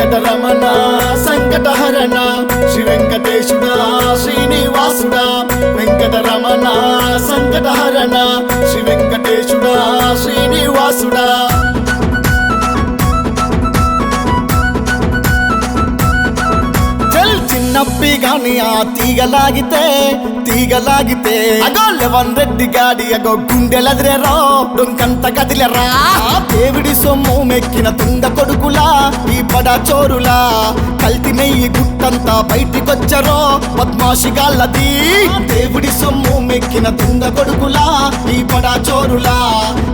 వెంకటరమణ సంకటహరణ శ్రీ వెంకటేశుడా శ్రీనివాసుడా వెంకటరమణ సంకటహరణ శ్రీ వెంకటేశుడా శ్రీనివాసుడా చిన్నప్పి గాని ఆ తీగలాగితే అగో లెవన్ రెడ్డి గాడి అగో గుండెలదిరేరా డొంకంత కదిలేరా దేవుడి సొమ్ము మెక్కిన తుండ కొడుకులా ఈ బడా చోరులా కల్తి నెయ్యి గుట్టంతా బయటికొచ్చరో పద్మాషిగాళ్ళది దేవుడి సొమ్ము మెక్కిన తుండ కొడుకులా ఈ బడా చోరులా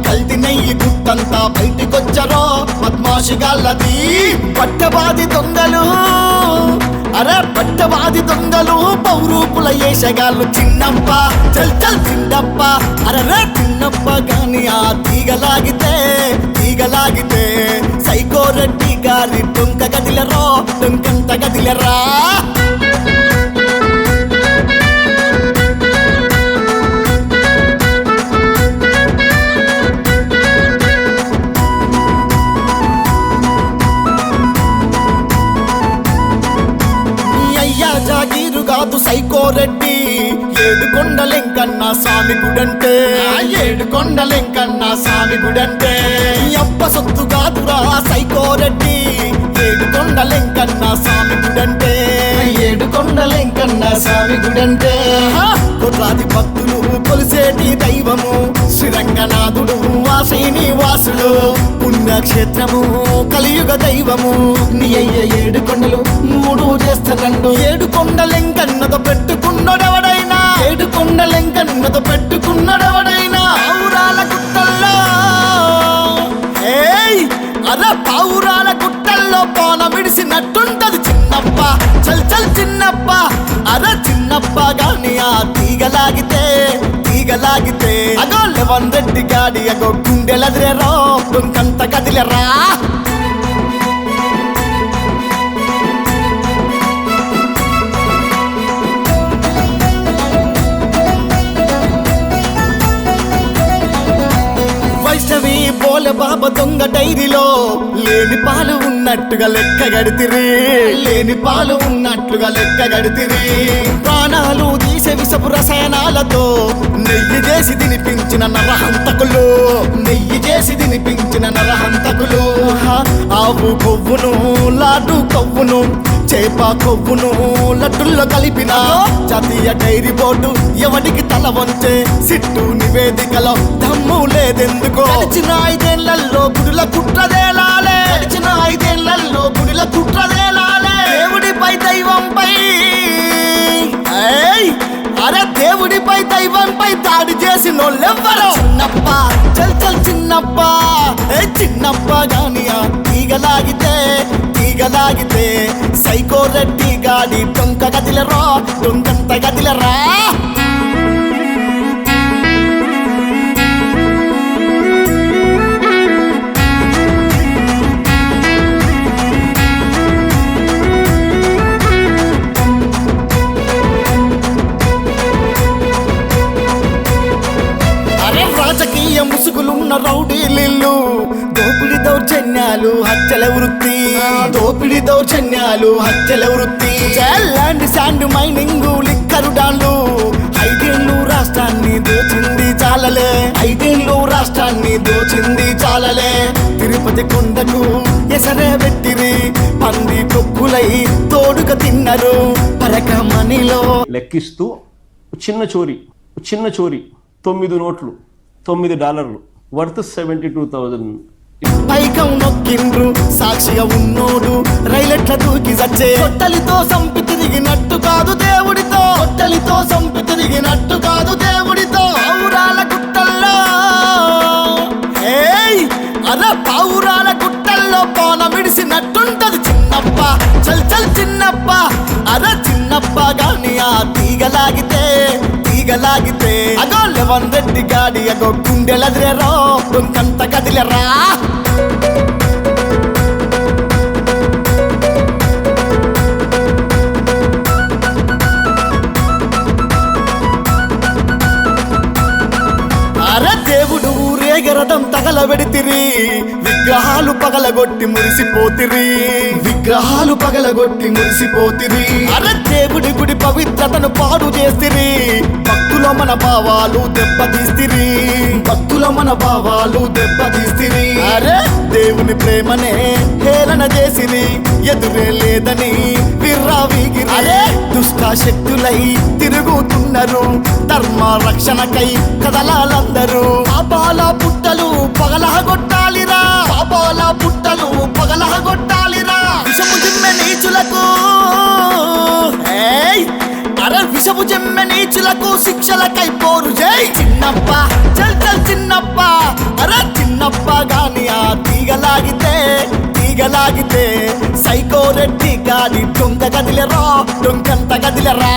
కల్తి నెయ్యి గుట్టంతా బయటికొచ్చరో పద్మాషిగాళ్ళది పట్టబాది దొంగలు అరే పట్టవాది దొంగలు పౌరూపుల ఏషగాళ్ళు చిన్నప్ప చల్ చల్ చిన్నప్ప అరే చిన్నప్ప గాని ఆ తీగలాగితే సైకో రెడ్డి గారి డొంక గదిలరా డొంకంత గదిలరా జాగీరు కాదు సైకో రెడ్డి ఏడుకొండలెంకన్న స్వామి గుడంటే ఏడుకొండలెంకన్న స్వామి గుడంటే అప్ప సొత్తు కాదురా సైకో రెడ్డి ఏడుకొండలెంకన్న స్వామి గుడంటే ఏడుకొండలెంకన్న స్వామి గుడంటే కోట్లాది భక్తులు కొలిసేటి దైవము శ్రీరంగనాథుడు ఆ శ్రీనివాసుడు పుణ్యక్షేత్రము కలియుగ దైవము నీ అయ్య ఏడుకొండలు మూడు చేస్తానండు ఏడుకొండలెంకన్నతో పెట్టుకున్నడెవడైనా ఏడుకొండలెంకన్నతో పెట్టుకున్నడెవడైనా పావురాల గుట్టల్లో పావురాల గుట్టల్లో పోన విడిసినట్టుంటది చిన్నప్ప చల్ చల్ చిన్నప్ప చిన్నప్ప గాని ఆ తీగలాగితే అగో లెవన్ రెడ్డి గాడి అగో గుండెలదిరేరా డొంకంత కదిలేరా వైష్ణవి బోలె బాబా దొంగ డైరీలో లేని పాలు ఉన్నట్టుగా లెక్క గడితిరి ప్రాణాలు తీసే విషపు రసాయనాలతో నెయ్యి చేసి తినిపించిన నరహంతకులు ఆవు కొవ్వును లాడు కొవ్వును చేప కొవ్వును లడ్డుల్లో కలిపిన జాతీయ డైరీ బోర్డు ఎవరికి తల వంచే సిట్టు నివేదికలో దమ్ము లేదెందుకో గడిచిన 5 ఏళ్లలో గుడిల కుట్రదేలాలే దేవుడిపై దైవంపై దాడి చేసినోళ్ళెవ్వరో చిన్నప్ప చల్ చల్ చిన్నప్ప గాని ఆ తీగలాగితే సైకో రెడ్డి గాడి డొంక గదిలరా డొంకంత గదిలరా రాజకీయ ముసుగులున్న రౌడీలిల్లు దోపిడి దౌర్జన్యాలు హత్యల వృత్తి ల్యాండ్ శాండ్ మైనింగ్ లిక్కరు డాన్లు 5 ఏళ్ళు రాష్ట్రాన్ని దోచింది చాలలే తిరుపతి కొండకు ఎసరే పెట్టిరి పంది కొక్కులై తోడుక తిన్నరు పరకమణిలో లెక్కిస్తూ చిన్న చోరీ 9 నోట్లు $9 వర్త్ 72,000 పైకం నొక్కిండ్రు సాక్షిగా ఉన్నోడు రైలెట్ల దూకి సచ్చే కొట్టలితో సంపి తిరిగినట్టు కాదు దేవుడితో పావురాల గుట్టల్లో పోన విడిసినట్టుంటది చిన్నప్ప చల్ చల్ చిన్నప్ప చిన్నప్ప గాని ఆ తీగలాగితే అగో లెవన్ రెడ్డి గాడి అగో గుండెలదిరేరా డొంకంత కదిలేరా దేవుడు రేగరటం తగలబెడితిరి విగ్రహాలు విగ్రహాలు పగలగొట్టి మురిసిపోతిరి, విగ్రహాలు పగలగొట్టి మురిసిపోతిరి. అరే దేవుడి గుడి పవిత్రతను పాడు చేస్తిరి, భక్తుల మన భావాలు దెబ్బతీస్తిరి, భక్తుల మన భావాలు దెబ్బతీస్తిరి. అరే దేవుని ప్రేమనే హేళన చేసిరి, ఎదురే లేదని విర్రావీగిరి. అరే దుష్ట శక్తులై తిరుగుతున్నారు, ధర్మ రక్షణకై కదలాలందరూ. పాపాల పుట్టలు పగలగొట్టాలిరా, పాపాల పుట్టలు పగలగొట్టాలిరా. విషము జిమ్మె నీచులకు, ఏయ్ అరే విషము జిమ్మె నీచులకు శిక్షలకై పోరు జై. చిన్నప్ప చల్ చల్ చిన్నప్ప, అరే చిన్నప్ప గాని ఆ తీగలాగితే తీగలాగితే సైకో రెడ్డి గాని దొంగ గదిలరా, దొంగంత గదిలరా.